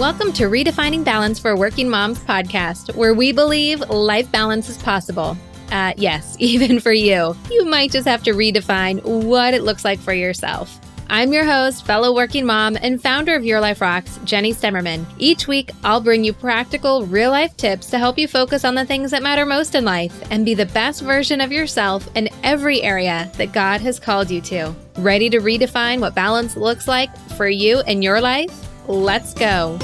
Welcome to Redefining Balance for Working Moms podcast, where we believe life balance is possible. Yes, even for you. You might just have to redefine what it looks like for yourself. I'm your host, fellow working mom, and founder of Your Life Rocks, Jenny Stemmerman. Each week, I'll bring you practical, real-life tips to help you focus on the things that matter most in life and be the best version of yourself in every area that God has called you to. Ready to redefine what balance looks like for you and your life? Let's go.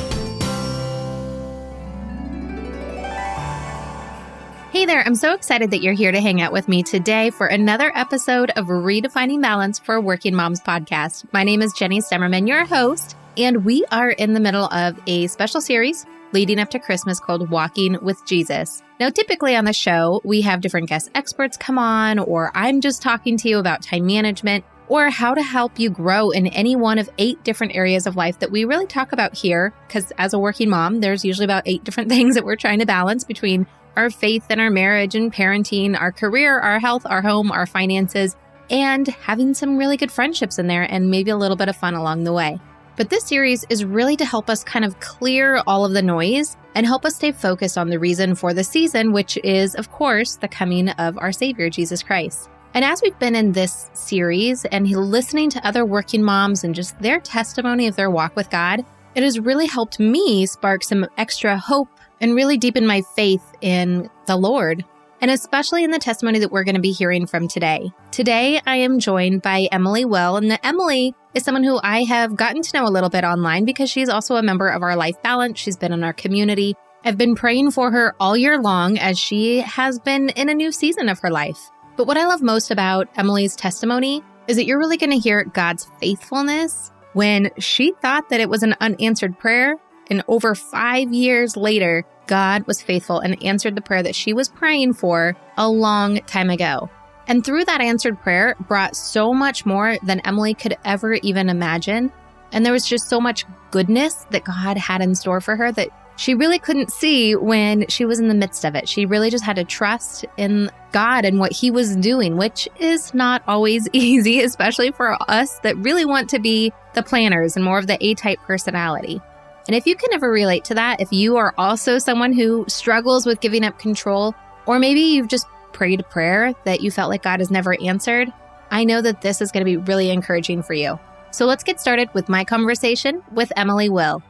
Hey there, I'm so excited that you're here to hang out with me today for another episode of Redefining Balance for Working Moms podcast. My name is Jenny Stemmerman, your host, and we are in the middle of a special series leading up to Christmas called Walking with Jesus. Now, typically on the show, we have different guest experts come on, or I'm just talking to you about time management, or how to help you grow in any one of 8 different areas of life that we really talk about here. Because as a working mom, there's usually about 8 different things that we're trying to balance between our faith and our marriage and parenting, our career, our health, our home, our finances, and having some really good friendships in there and maybe a little bit of fun along the way. But this series is really to help us kind of clear all of the noise and help us stay focused on the reason for the season, which is, of course, the coming of our Savior, Jesus Christ. And as we've been in this series and listening to other working moms and just their testimony of their walk with God, it has really helped me spark some extra hope and really deepen my faith in the Lord, and especially in the testimony that we're going to be hearing from today. Today, I am joined by Emily Will, and Emily is someone who I have gotten to know a little bit online because she's also a member of our Life Balance. She's been in our community. I've been praying for her all year long as she has been in a new season of her life. But what I love most about Emily's testimony is that you're really going to hear God's faithfulness when she thought that it was an unanswered prayer. And over 5 years later, God was faithful and answered the prayer that she was praying for a long time ago. And through that answered prayer brought so much more than Emily could ever even imagine. And there was just so much goodness that God had in store for her that she really couldn't see when she was in the midst of it. She really just had to trust in God and what He was doing, which is not always easy, especially for us that really want to be the planners and more of the A-type personality. And if you can ever relate to that, if you are also someone who struggles with giving up control, or maybe you've just prayed a prayer that you felt like God has never answered, I know that this is going to be really encouraging for you. So let's get started with my conversation with Emily Will.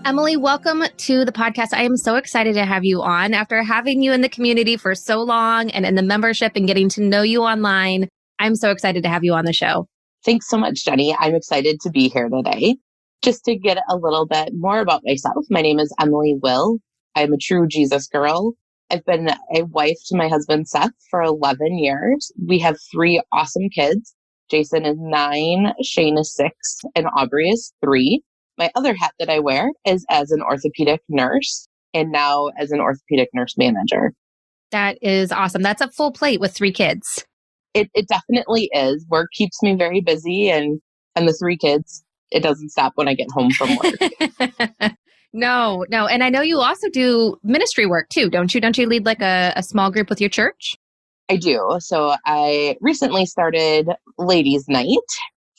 Emily, welcome to the podcast. I am so excited to have you on. After having you in the community for so long and in the membership and getting to know you online, I'm so excited to have you on the show. Thanks so much, Jenny. I'm excited to be here today. Just to get a little bit more about myself, my name is Emily Will. I'm a true Jesus girl. I've been a wife to my husband, Seth, for 11 years. We have 3 awesome kids. Jason is 9, Shane is 6, and Aubrey is 3. My other hat that I wear is as an orthopedic nurse and now as an orthopedic nurse manager. That is awesome. That's a full plate with 3 kids. It definitely is. Work keeps me very busy, and the 3 kids, it doesn't stop when I get home from work. No. And I know you also do ministry work too, don't you? Don't you lead like a small group with your church? I do. So I recently started Ladies' Night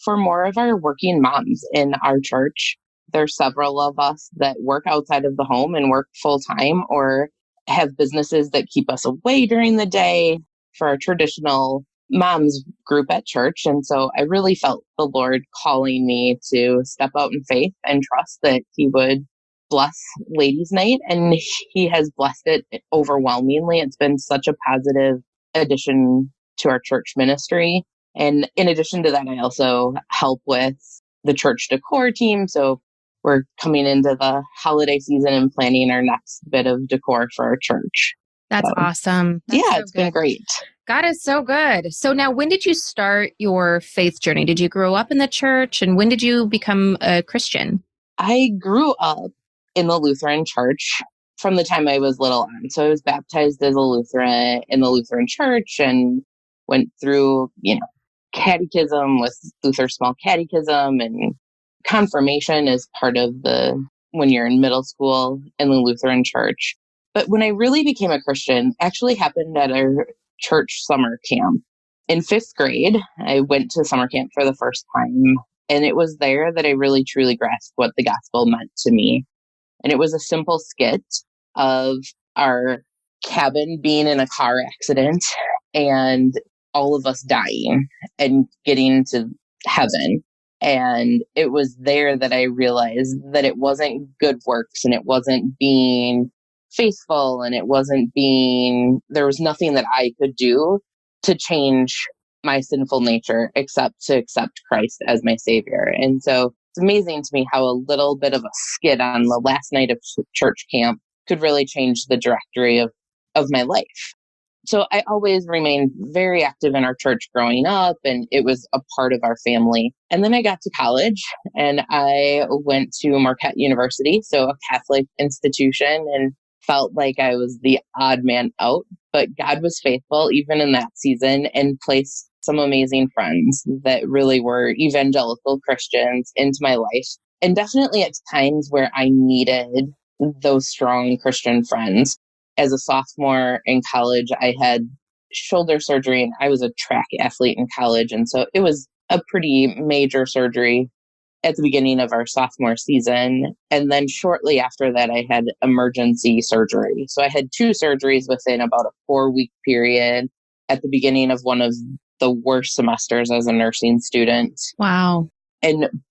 for more of our working moms in our church. There's several of us that work outside of the home and work full time or have businesses that keep us away during the day for our traditional mom's group at church. And so I really felt the Lord calling me to step out in faith and trust that He would bless Ladies' Night. And He has blessed it overwhelmingly. It's been such a positive addition to our church ministry. And in addition to that, I also help with the church decor team. So we're coming into the holiday season and planning our next bit of decor for our church. That's awesome. It's been great. God is so good. So now, when did you start your faith journey? Did you grow up in the church? And when did you become a Christian? I grew up in the Lutheran church from the time I was little on. So I was baptized as a Lutheran in the Lutheran church and went through, catechism with Luther Small Catechism, and confirmation is part of when you're in middle school in the Lutheran church. But when I really became a Christian, actually happened at our church summer camp. in fifth grade, I went to summer camp for the first time. And it was there that I really truly grasped what the gospel meant to me. And it was a simple skit of our cabin being in a car accident and all of us dying and getting to heaven. And it was there that I realized that it wasn't good works and it wasn't being faithful and it wasn't being, there was nothing that I could do to change my sinful nature except to accept Christ as my savior. And so it's amazing to me how a little bit of a skit on the last night of church camp could really change the trajectory of my life. So I always remained very active in our church growing up, and it was a part of our family. And then I got to college and I went to Marquette University, so a Catholic institution, and felt like I was the odd man out. But God was faithful even in that season and placed some amazing friends that really were evangelical Christians into my life. And definitely at times where I needed those strong Christian friends. As a sophomore in college, I had shoulder surgery and I was a track athlete in college. And so it was a pretty major surgery at the beginning of our sophomore season. And then shortly after that, I had emergency surgery. So I had two surgeries within about a 4-week period at the beginning of one of the worst semesters as a nursing student. Wow.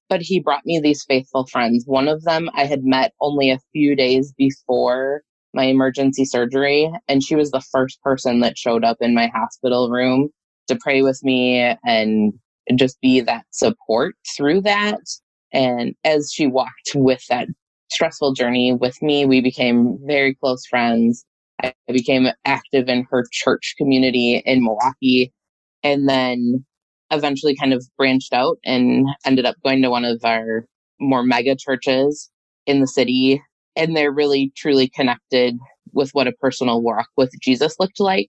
But he brought me these faithful friends. One of them I had met only a few days before my emergency surgery, and she was the first person that showed up in my hospital room to pray with me and just be that support through that. And as she walked with that stressful journey with me, we became very close friends. I became active in her church community in Milwaukee, and then eventually kind of branched out and ended up going to one of our more mega churches in the city. And they're really truly connected with what a personal walk with Jesus looked like.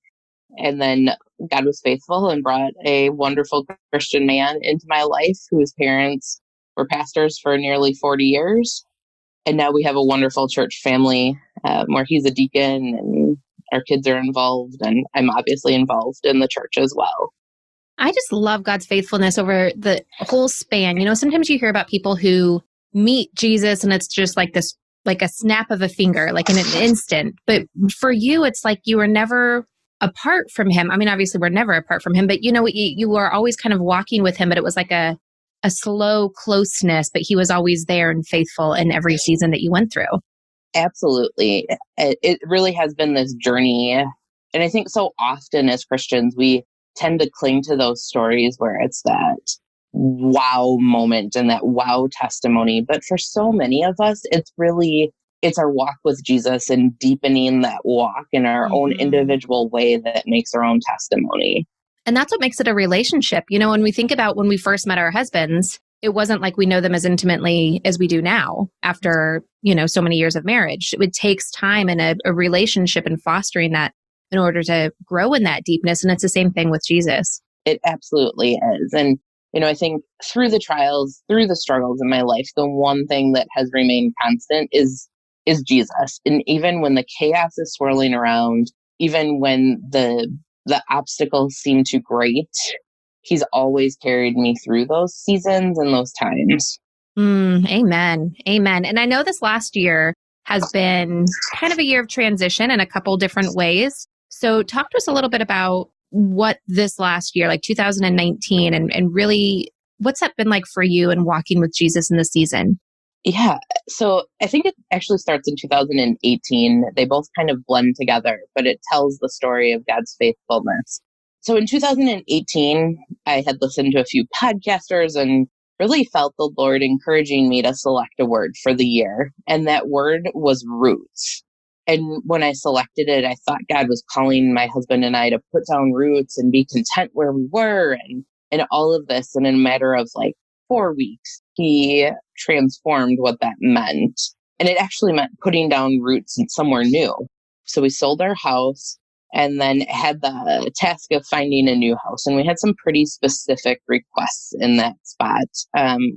And then God was faithful and brought a wonderful Christian man into my life whose parents were pastors for nearly 40 years. And now we have a wonderful church family where he's a deacon and our kids are involved. And I'm obviously involved in the church as well. I just love God's faithfulness over the whole span. You know, sometimes you hear about people who meet Jesus and it's just like this, like a snap of a finger, like in an instant. But for you, it's like you were never apart from him. I mean, obviously we're never apart from him, but you know, you were always kind of walking with him, but it was like a slow closeness, but he was always there and faithful in every season that you went through. Absolutely. It really has been this journey. And I think so often as Christians, we tend to cling to those stories where it's that wow moment and that wow testimony. But for so many of us, it's our walk with Jesus and deepening that walk in our own individual way that makes our own testimony. And that's what makes it a relationship. You know, when we think about when we first met our husbands, it wasn't like we know them as intimately as we do now after, you know, so many years of marriage. It takes time and a relationship and fostering that in order to grow in that deepness. And it's the same thing with Jesus. It absolutely is. And, you know, I think through the trials, through the struggles in my life, the one thing that has remained constant is Jesus. And even when the chaos is swirling around, even when the obstacles seem too great, he's always carried me through those seasons and those times. Amen. Amen. And I know this last year has been kind of a year of transition in a couple different ways. So talk to us a little bit about what this last year, like 2019, and really what's that been like for you and walking with Jesus in the season? Yeah. So I think it actually starts in 2018. They both kind of blend together, but it tells the story of God's faithfulness. So in 2018, I had listened to a few podcasters and really felt the Lord encouraging me to select a word for the year. And that word was roots. And when I selected it, I thought God was calling my husband and I to put down roots and be content where we were and all of this. And in a matter of like 4 weeks, he transformed what that meant. And it actually meant putting down roots in somewhere new. So we sold our house and then had the task of finding a new house. And we had some pretty specific requests in that spot.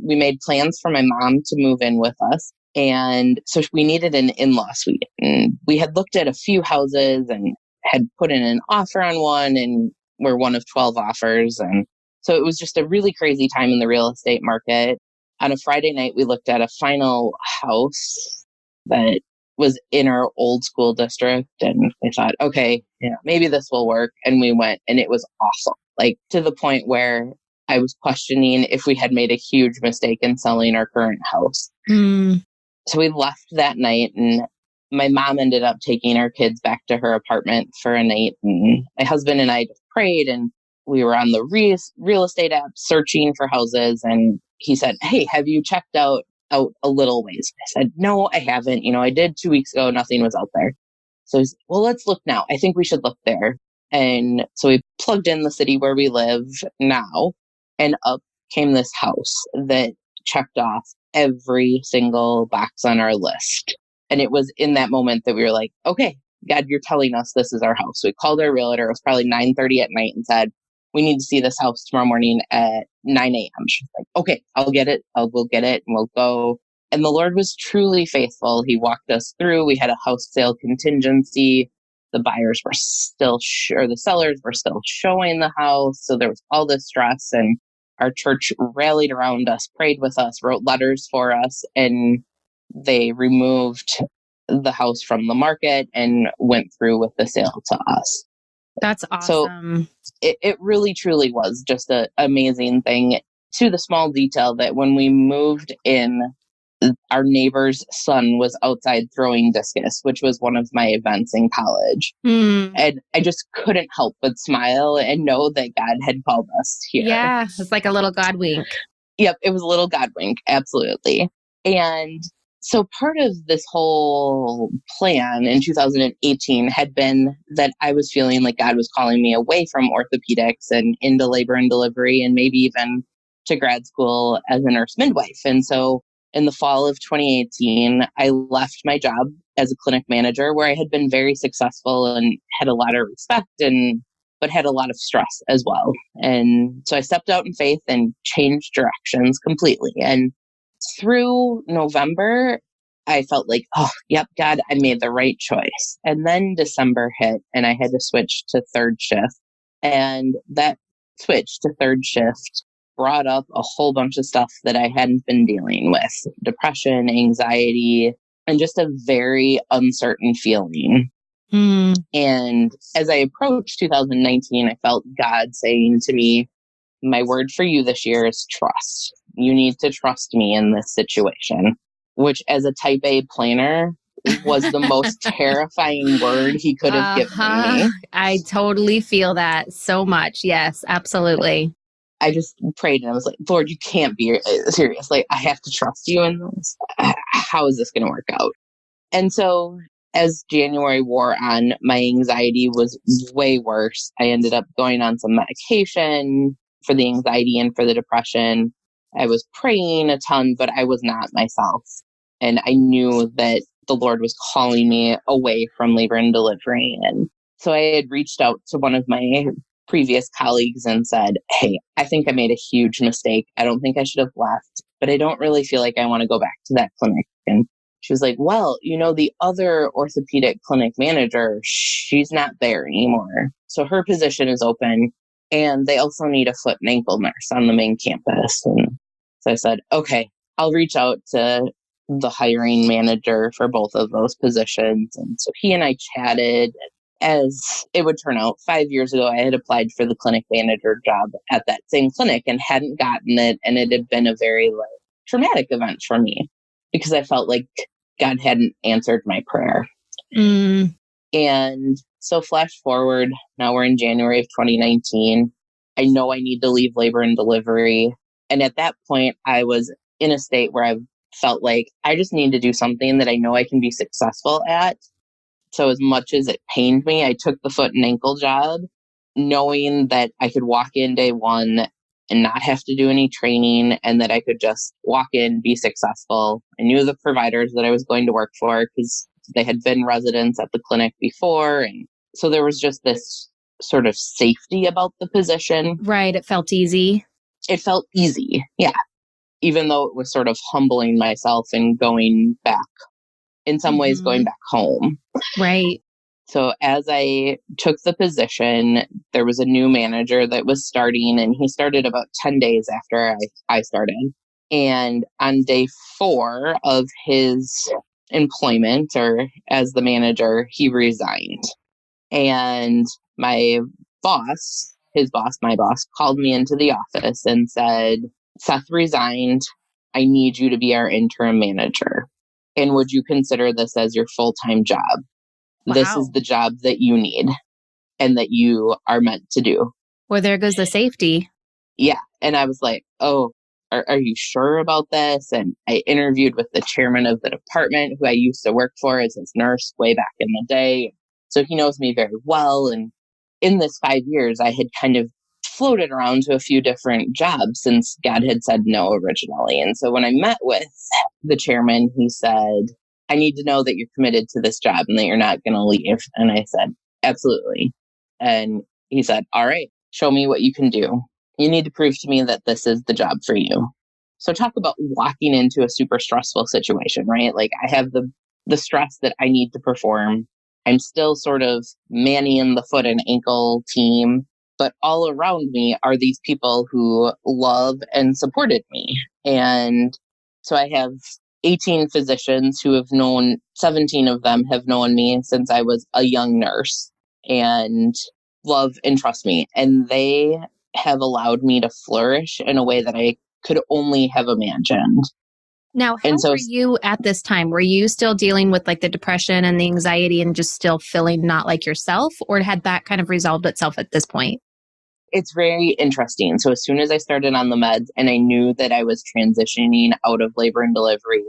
We made plans for my mom to move in with us. And so we needed an in-law suite. And we had looked at a few houses and had put in an offer on one. And we're one of 12 offers. And so it was just a really crazy time in the real estate market. On a Friday night, we looked at a final house that was in our old school district. And I thought, okay, maybe this will work. And we went and it was awesome. Like to the point where I was questioning if we had made a huge mistake in selling our current house. So we left that night and my mom ended up taking our kids back to her apartment for a night. And my husband and I just prayed and we were on the real estate app searching for houses. And he said, hey, have you checked out a little ways? I said, no, I haven't. I did 2 weeks ago. Nothing was out there. So he's, well, let's look now. I think we should look there. And so we plugged in the city where we live now, and up came this house that checked off every single box on our list. And it was in that moment that we were like, okay, God, you're telling us this is our house. So we called our realtor. It was probably 9:30 at night and said, we need to see this house tomorrow morning at 9 a.m. She's like, okay, I'll get it. We'll get it and we'll go. And the Lord was truly faithful. He walked us through. We had a house sale contingency. The buyers were still the sellers were still showing the house. So there was all this stress, and our church rallied around us, prayed with us, wrote letters for us, and they removed the house from the market and went through with the sale to us. That's awesome. So it really, truly was just an amazing thing, to the small detail that when we moved in, our neighbor's son was outside throwing discus, which was one of my events in college. And I just couldn't help but smile and know that God had called us here. Yeah, it's like a little God wink. Yep, it was a little God wink. Absolutely. And so part of this whole plan in 2018 had been that I was feeling like God was calling me away from orthopedics and into labor and delivery, and maybe even to grad school as a nurse midwife. And so in the fall of 2018, I left my job as a clinic manager where I had been very successful and had a lot of respect, but had a lot of stress as well. And so I stepped out in faith and changed directions completely. And through November, I felt like, oh, yep, God, I made the right choice. And then December hit and I had to switch to third shift. And that switch to third shift brought up a whole bunch of stuff that I hadn't been dealing with: depression, anxiety, and just a very uncertain feeling. And as I approached 2019, I felt God saying to me, my word for you this year is trust. You need to trust me in this situation, which as a type A planner was the most terrifying word he could have given me. I totally feel that so much. Yes, absolutely. I just prayed and I was like, Lord, you can't be serious. Like, I have to trust you in this. How is this going to work out? And so as January wore on, my anxiety was way worse. I ended up going on some medication for the anxiety and for the depression. I was praying a ton, but I was not myself. And I knew that the Lord was calling me away from labor and delivery. And so I had reached out to one of my previous colleagues and said, hey, I think I made a huge mistake. I don't think I should have left, but I don't really feel like I want to go back to that clinic. And she was like, well, the other orthopedic clinic manager, she's not there anymore. So her position is open, and they also need a foot and ankle nurse on the main campus. And so I said, okay, I'll reach out to the hiring manager for both of those positions. And so he and I chatted. As it would turn out, 5 years ago, I had applied for the clinic manager job at that same clinic and hadn't gotten it. And it had been a very traumatic event for me because I felt like God hadn't answered my prayer. And so flash forward, now we're in January of 2019. I know I need to leave labor and delivery. And at that point, I was in a state where I felt like I just need to do something that I know I can be successful at. So as much as it pained me, I took the foot and ankle job, knowing that I could walk in day one and not have to do any training, and that I could just walk in, be successful. I knew the providers that I was going to work for because they had been residents at the clinic before. And so there was just this sort of safety about the position. Right. It felt easy. It felt easy. Yeah. Even though it was sort of humbling myself and going back, in some ways, going back home. Right. So as I took the position, there was a new manager that was starting, and he started about 10 days after I started. And on day 4 of his employment, or as the manager, he resigned. And my boss, his boss, my boss, called me into the office and said, Seth resigned. I need you to be our interim manager. And would you consider this as your full-time job? This is Wow. the job that you need and that you are meant to do. Well, there goes the safety. Yeah. And I was like, oh, are you sure about this? And I interviewed with the chairman of the department who I used to work for as his nurse way back in the day. So he knows me very well. And in this 5 years, I had kind of floated around to a few different jobs since God had said no originally. And so when I met with the chairman, he said, I need to know that you're committed to this job and that you're not going to leave. And I said, absolutely. And he said, all right, show me what you can do. You need to prove to me that this is the job for you. So talk about walking into a super stressful situation, right? Like I have the stress that I need to perform. I'm still sort of manning the foot and ankle team, but all around me are these people who love and supported me. And so I have 18 physicians who have known, 17 of them have known me since I was a young nurse and love and trust me. And they have allowed me to flourish in a way that I could only have imagined. Now, how And so were you at this time? Were you still dealing with like the depression and the anxiety and just still feeling not like yourself, or had that kind of resolved itself at this point? it's very interesting. So as soon as I started on the meds and I knew that I was transitioning out of labor and delivery,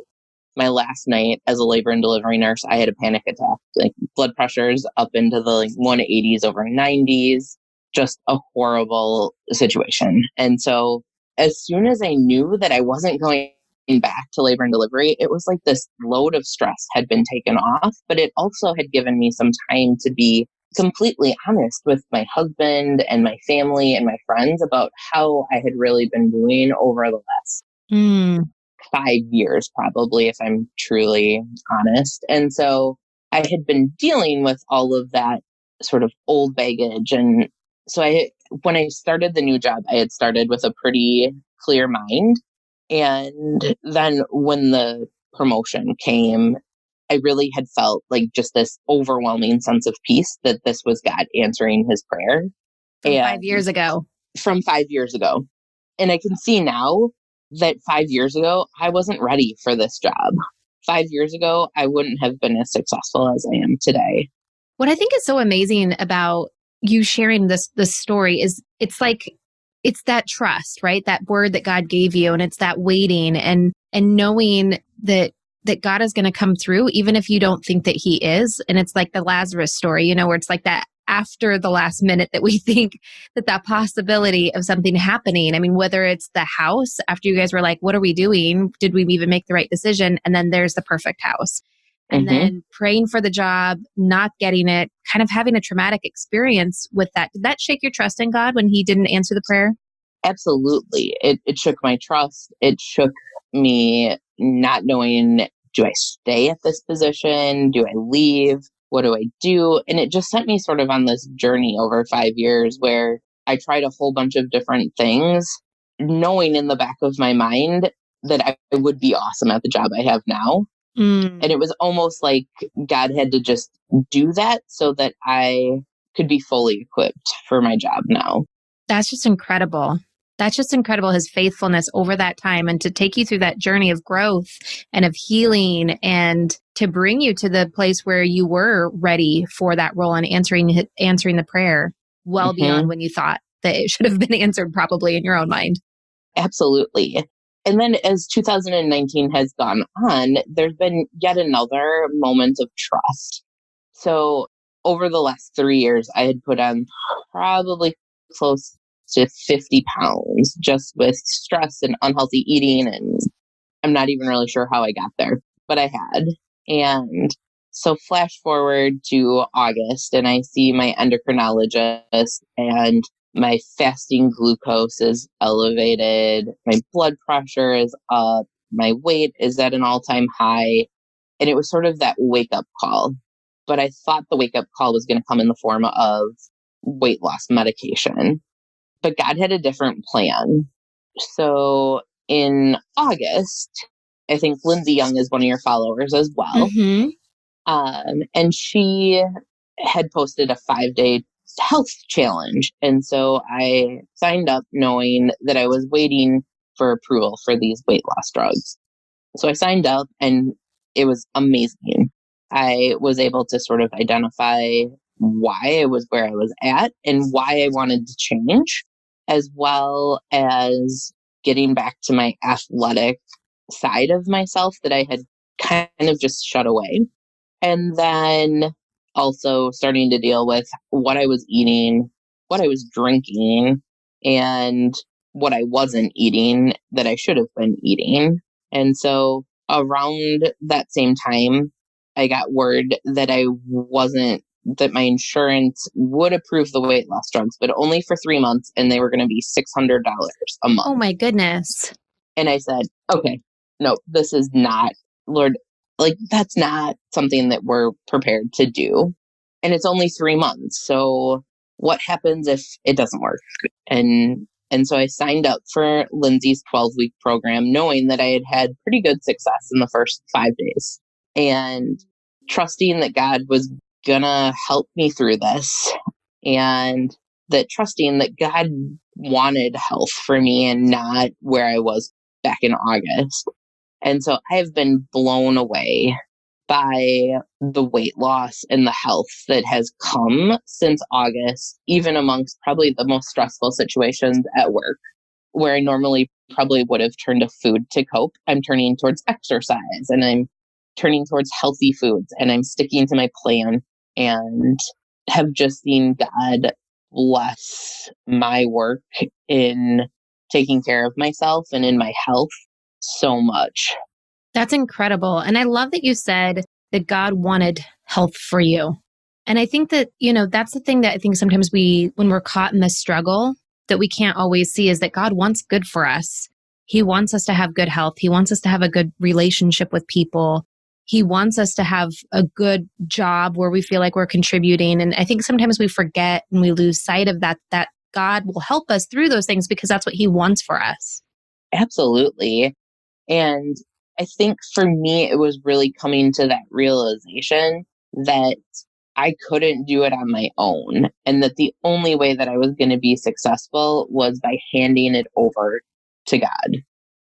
my last night as a labor and delivery nurse, I had a panic attack. Like blood pressures up into the 180s over 90s, just a horrible situation. And so as soon as I knew that I wasn't going back to labor and delivery, it was like this load of stress had been taken off, but it also had given me some time to be completely honest with my husband and my family and my friends about how I had really been doing over the last Mm. 5 years, probably, if I'm truly honest. And so I had been dealing with all of that sort of old baggage. And so when I started the new job, I had started with a pretty clear mind. And then when the promotion came, I really had felt like just this overwhelming sense of peace that this was God answering his prayer. From And 5 years ago. from 5 years ago. And I can see now that 5 years ago, I wasn't ready for this job. 5 years ago, I wouldn't have been as successful as I am today. What I think is so amazing about you sharing this story is it's that trust, right? That word that God gave you, and it's that waiting and knowing that God is going to come through even if you don't think that he is. And it's like the Lazarus story, where it's like that after the last minute that we think that possibility of something happening. I mean, whether it's the house after you guys were like, what are we doing? Did we even make the right decision? And then there's the perfect house. And Hmm. then praying for the job, not getting it, kind of having a traumatic experience with that. Did that shake your trust in God when he didn't answer the prayer? Absolutely. It shook my trust. It shook me not knowing, do I stay at this position? Do I leave? What do I do? And it just sent me sort of on this journey over 5 years where I tried a whole bunch of different things, knowing in the back of my mind that I would be awesome at the job I have now. And Mm. it was almost like God had to just do that so that I could be fully equipped for my job now. That's just incredible. That's just incredible, his faithfulness over that time and to take you through that journey of growth and of healing and to bring you to the place where you were ready for that role and answering the prayer well beyond Hmm. when you thought that it should have been answered probably in your own mind. Absolutely. And then as 2019 has gone on, there's been yet another moment of trust. So over the last 3 years, I had put on probably close to 50 pounds just with stress and unhealthy eating. And I'm not even really sure how I got there, but I had. And so flash forward to August, and I see my endocrinologist, and my fasting glucose is elevated. My blood pressure is up. My weight is at an all time high. And it was sort of that wake up call. but I thought the wake up call was going to come in the form of weight loss medication. But God had a different plan. So in August, I think Lindsay Young is one of your followers as well. Mm-hmm. And she had posted a 5-day health challenge. And so I signed up knowing that I was waiting for approval for these weight loss drugs. So I signed up and it was amazing. I was able to sort of identify why I was where I was at and why I wanted to change, as well as getting back to my athletic side of myself that I had kind of just shut away. And then also starting to deal with what I was eating, what I was drinking, and what I wasn't eating that I should have been eating. And so around that same time, I got word that that my insurance would approve the weight loss drugs, but only for 3 months, and they were going to be $600 a month. Oh my goodness. And I said, okay, no, this is not, Lord, like that's not something that we're prepared to do. And it's only 3 months. So what happens if it doesn't work? And so I signed up for Lindsay's 12-week program, knowing that I had had pretty good success in the first 5 days and trusting that God was gonna help me through this, and that trusting that God wanted health for me and not where I was back in August. And so I have been blown away by the weight loss and the health that has come since August, even amongst probably the most stressful situations at work, where I normally probably would have turned to food to cope. I'm turning towards exercise and I'm turning towards healthy foods and I'm sticking to my plan and have just seen God bless my work in taking care of myself and in my health so much. That's incredible. And I love that you said that God wanted health for you. And I think that, that's the thing that I think sometimes when we're caught in this struggle, that we can't always see is that God wants good for us. He wants us to have good health. He wants us to have a good relationship with people. He wants us to have a good job where we feel like we're contributing. And I think sometimes we forget and we lose sight of that God will help us through those things because that's what he wants for us. Absolutely. And I think for me, it was really coming to that realization that I couldn't do it on my own, and that the only way that I was going to be successful was by handing it over to God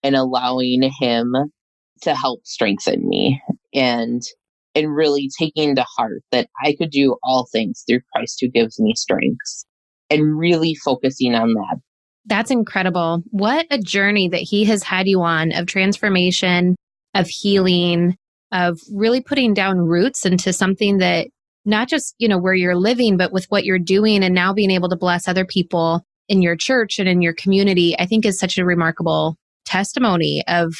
and allowing him to help strengthen me, and really taking to heart that I could do all things through Christ who gives me strength, and really focusing on that. That's incredible. What a journey that he has had you on of transformation, of healing, of really putting down roots into something that not just, where you're living, but with what you're doing and now being able to bless other people in your church and in your community, I think is such a remarkable testimony of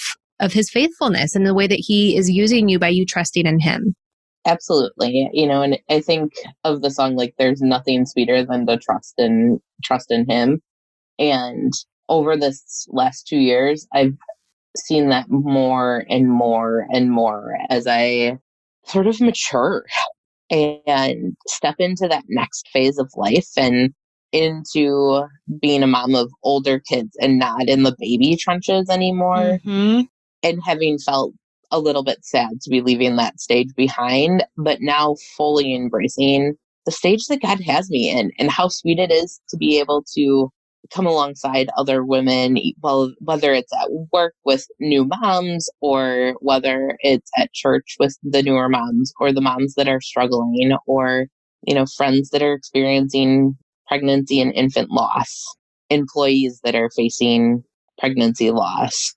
his faithfulness and the way that he is using you by you trusting in him. Absolutely. And I think of the song, like, there's nothing sweeter than to trust in him. And over this last 2 years, I've seen that more and more and more as I sort of mature and step into that next phase of life and into being a mom of older kids and not in the baby trenches anymore. Mm-hmm. And having felt a little bit sad to be leaving that stage behind, but now fully embracing the stage that God has me in, and how sweet it is to be able to come alongside other women, well, whether it's at work with new moms or whether it's at church with the newer moms or the moms that are struggling, or, friends that are experiencing pregnancy and infant loss, employees that are facing pregnancy loss,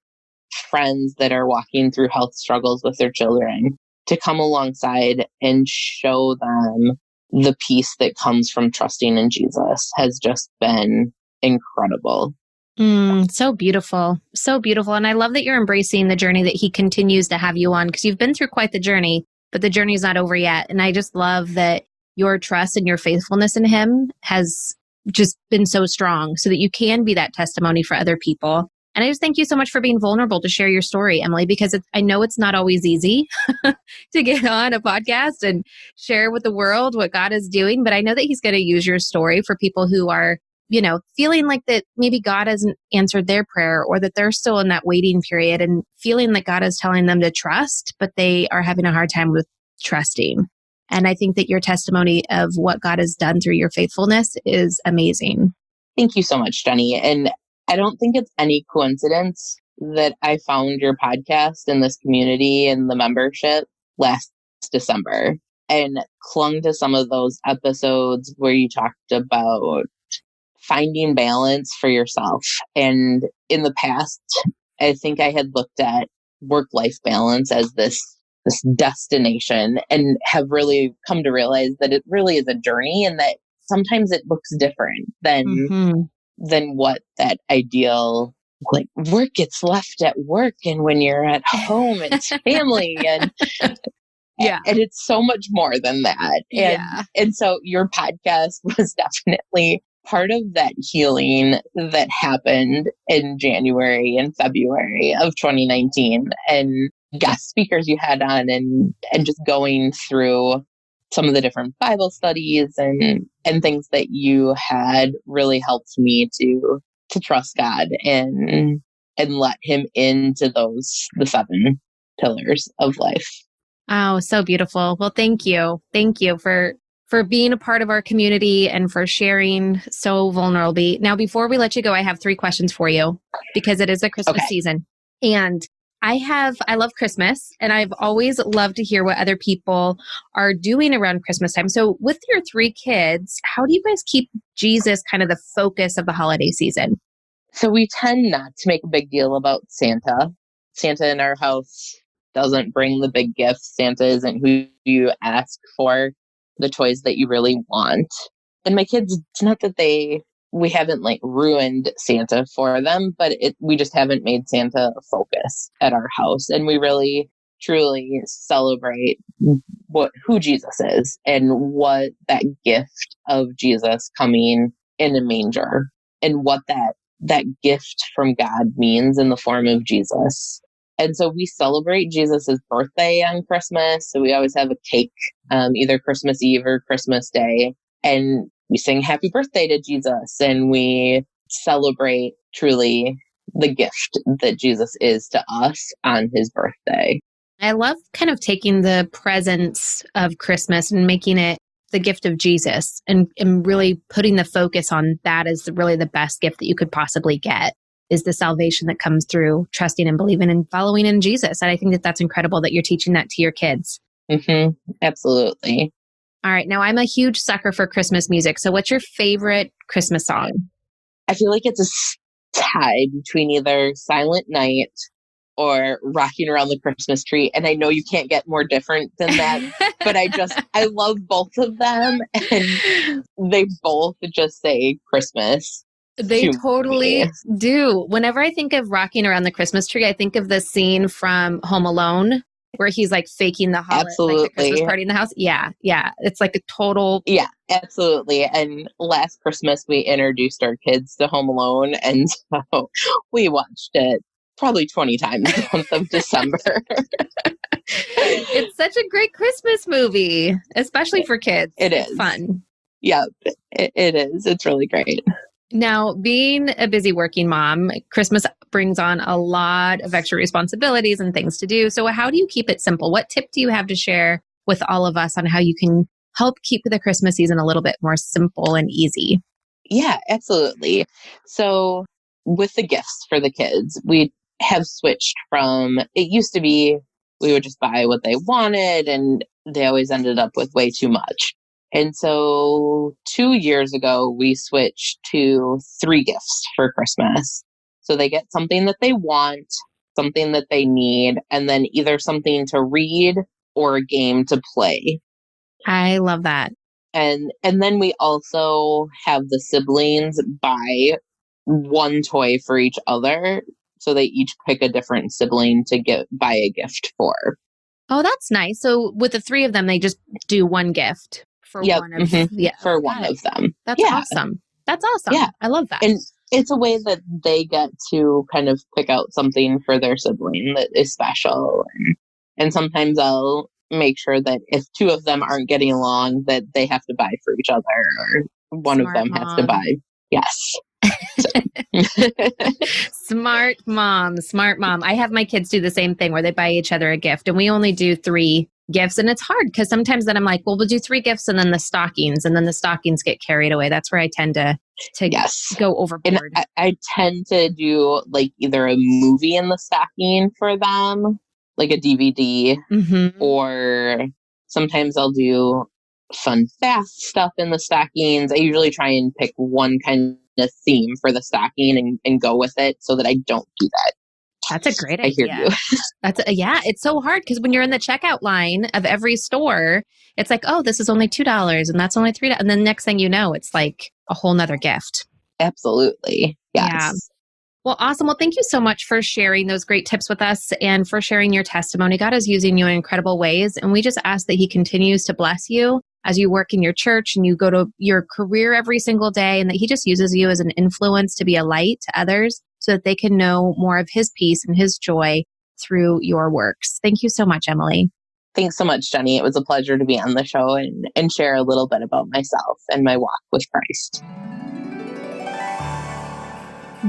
friends that are walking through health struggles with their children, to come alongside and show them the peace that comes from trusting in Jesus has just been incredible. So beautiful. So beautiful. And I love that you're embracing the journey that he continues to have you on, because you've been through quite the journey, but the journey is not over yet. And I just love that your trust and your faithfulness in him has just been so strong so that you can be that testimony for other people. And I just thank you so much for being vulnerable to share your story, Emily, because I know it's not always easy to get on a podcast and share with the world what God is doing. But I know that He's going to use your story for people who are, feeling like that maybe God hasn't answered their prayer, or that they're still in that waiting period and feeling that God is telling them to trust, but they are having a hard time with trusting. And I think that your testimony of what God has done through your faithfulness is amazing. Thank you so much, Jenny. And I don't think it's any coincidence that I found your podcast in this community and the membership last December and clung to some of those episodes where you talked about finding balance for yourself. And in the past, I think I had looked at work-life balance as this destination, and have really come to realize that it really is a journey, and that sometimes it looks different than what that ideal, like, work gets left at work, and when you're at home it's family, and yeah, and it's so much more than that. And so your podcast was definitely part of that healing that happened in January and February of 2019, and guest speakers you had on, and just going through some of the different Bible studies and things that you had really helped me to trust God and let Him into the 7 pillars of life. Oh, so beautiful. Well, thank you. Thank you for being a part of our community and for sharing so vulnerably. Now, before we let you go, I have 3 questions for you, because it is a Christmas season. And I love Christmas, and I've always loved to hear what other people are doing around Christmas time. So with your 3 kids, how do you guys keep Jesus kind of the focus of the holiday season? So we tend not to make a big deal about Santa. Santa in our house doesn't bring the big gifts. Santa isn't who you ask for the toys that you really want. And my kids, it's not that we haven't like ruined Santa for them, but we just haven't made Santa a focus at our house. And we really, truly celebrate who Jesus is, and what that gift of Jesus coming in a manger, and what that gift from God means in the form of Jesus. And so we celebrate Jesus's birthday on Christmas. So we always have a cake, either Christmas Eve or Christmas Day. And we sing happy birthday to Jesus, and we celebrate truly the gift that Jesus is to us on His birthday. I love kind of taking the presence of Christmas and making it the gift of Jesus, and really putting the focus on that as really the best gift that you could possibly get, is the salvation that comes through trusting and believing and following in Jesus. And I think that that's incredible that you're teaching that to your kids. Absolutely. All right. Now, I'm a huge sucker for Christmas music. So what's your favorite Christmas song? I feel like it's a tie between either Silent Night or Rocking Around the Christmas Tree. And I know you can't get more different than that, but I love both of them. And they both just say Christmas. They totally do. Whenever I think of Rocking Around the Christmas Tree, I think of the scene from Home Alone where he's like faking the absolutely. Like the Christmas party in the house. Yeah. It's like a total. Yeah, absolutely. And last Christmas, we introduced our kids to Home Alone. And so we watched it probably 20 times the month of December. It's such a great Christmas movie, especially for kids. It's fun. Yeah, it is. It's really great. Now, being a busy working mom, Christmas brings on a lot of extra responsibilities and things to do. So how do you keep it simple? What tip do you have to share with all of us on how you can help keep the Christmas season a little bit more simple and easy? Yeah, absolutely. So with the gifts for the kids, we have switched from, it used to be we would just buy what they wanted, and they always ended up with way too much. And so 2 years ago, we switched to 3 gifts for Christmas. So they get something that they want, something that they need, and then either something to read or a game to play. I love that. And then we also have the siblings buy 1 toy for each other. So they each pick a different sibling to buy a gift for. Oh, that's nice. So with the 3 of them, they just do 1 gift. For one of for one of them. That's awesome. That's awesome. Yeah. I love that. And it's a way that they get to kind of pick out something for their sibling that is special. And sometimes I'll make sure that if two of them aren't getting along, that they have to buy for each other, or one Smart of them has to mom. buy. Yes. Smart mom. I have my kids do the same thing where they buy each other a gift, and we only do 3 gifts. And it's hard because sometimes then I'm like, well, we'll do 3 gifts and then the stockings get carried away. That's where I tend to Yes. go overboard. And I tend to do like either a movie in the stocking for them, like a DVD, or sometimes I'll do fun, fast stuff in the stockings. I usually try and pick one kind of theme for the stocking and go with it so that I don't do that. That's a great idea. I hear you. Yeah, it's so hard because when you're in the checkout line of every store, it's like, oh, this is only $2 and that's only $3. And then next thing you know, it's like a whole nother gift. Absolutely. Yes. Yeah. Well, awesome. Well, thank you so much for sharing those great tips with us and for sharing your testimony. God is using you in incredible ways. And we just ask that He continues to bless you as you work in your church and you go to your career every single day, and that He just uses you as an influence to be a light to others so that they can know more of His peace and His joy through your works. Thank you so much, Emily. Thanks so much, Jenny. It was a pleasure to be on the show and share a little bit about myself and my walk with Christ.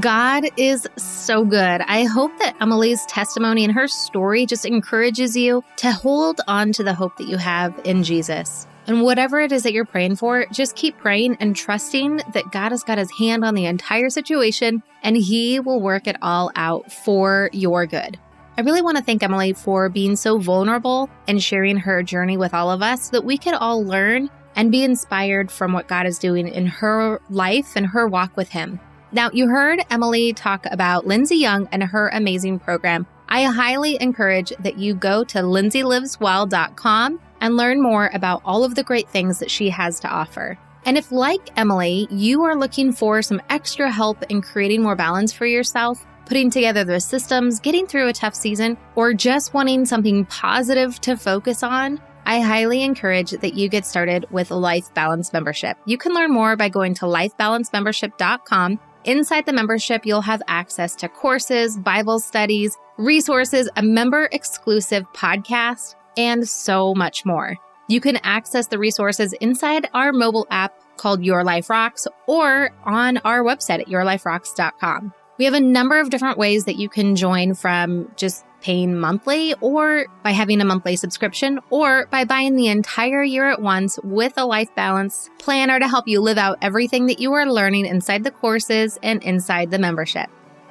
God is so good. I hope that Emily's testimony and her story just encourages you to hold on to the hope that you have in Jesus. And whatever it is that you're praying for, just keep praying and trusting that God has got His hand on the entire situation and He will work it all out for your good. I really want to thank Emily for being so vulnerable and sharing her journey with all of us so that we could all learn and be inspired from what God is doing in her life and her walk with Him. Now, you heard Emily talk about Lindsay Young and her amazing program. I highly encourage that you go to lindsayliveswell.com and learn more about all of the great things that she has to offer. And if, like Emily, you are looking for some extra help in creating more balance for yourself, putting together the systems, getting through a tough season, or just wanting something positive to focus on, I highly encourage that you get started with Life Balance Membership. You can learn more by going to lifebalancemembership.com. Inside the membership, you'll have access to courses, Bible studies, resources, a member-exclusive podcast, and so much more. You can access the resources inside our mobile app called Your Life Rocks or on our website at yourliferocks.com. We have a number of different ways that you can join, from just paying monthly or by having a monthly subscription or by buying the entire year at once with a life balance planner to help you live out everything that you are learning inside the courses and inside the membership.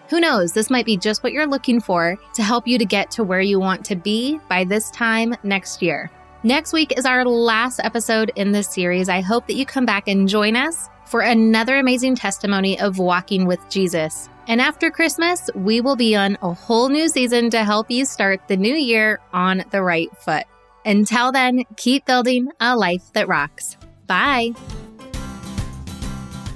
Who knows, this might be just what you're looking for to help you to get to where you want to be by this time next year. Next week is our last episode in this series. I hope that you come back and join us for another amazing testimony of walking with Jesus. And after Christmas, we will be on a whole new season to help you start the new year on the right foot. Until then, keep building a life that rocks. Bye.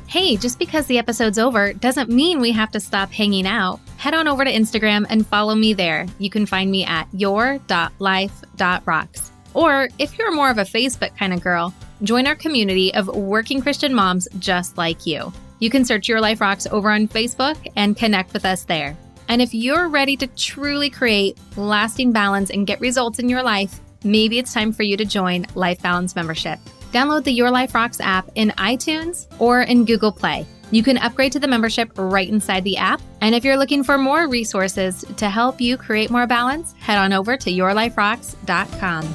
Hey, just because the episode's over doesn't mean we have to stop hanging out. Head on over to Instagram and follow me there. You can find me at your.life.rocks. Or if you're more of a Facebook kind of girl, join our community of working Christian moms just like you. You can search Your Life Rocks over on Facebook and connect with us there. And if you're ready to truly create lasting balance and get results in your life, maybe it's time for you to join Life Balance Membership. Download the Your Life Rocks app in iTunes or in Google Play. You can upgrade to the membership right inside the app. And if you're looking for more resources to help you create more balance, head on over to yourliferocks.com.